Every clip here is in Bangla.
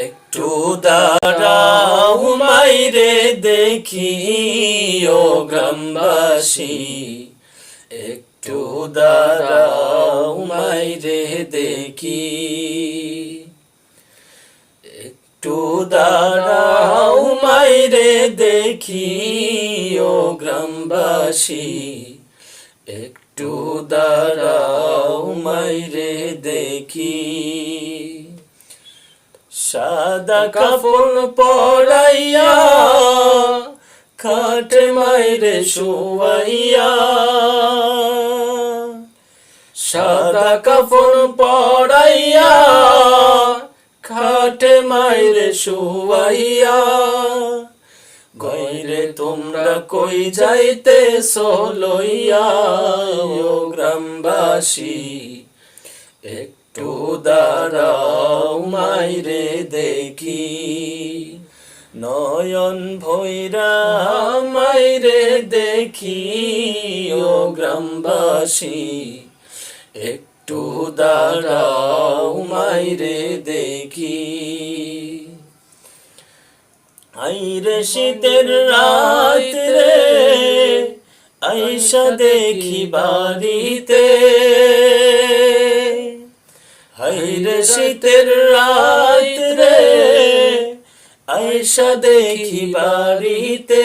একটু দাঁড়াও মাইরে দেখি ও গ্রামবাসী, একটু দাঁড়াও মাইরে দেখি, একটু দাঁড়াও মাইরে দেখি ও গ্রামবাসী, একটু দাঁড়াও মাইরে দেখি। সাদা কাফন পরাইয়া খাটে মাইরে শুয়াইয়া, সাদা কাফন পরাইয়া খাটে মাইরে শুয়াইয়া, গইরে তোমরা কই যাইতেছো লইয়া ও গ্রামবাসী, একটু দাঁড়াও মাইরে দেখি, নয়ন ভৈরা মাইরে দেখি ও গ্রামবাসী, একটু দাঁড়াও মাইরে দেখি। আইরে শীতের রাত রে আইসা দেখি বাড়িতে, হাইরে শীতের রাত রে আইসা দেখি বাড়িতে,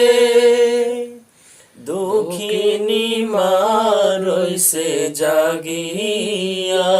দুঃখিনী মা রইছে জাগিয়া।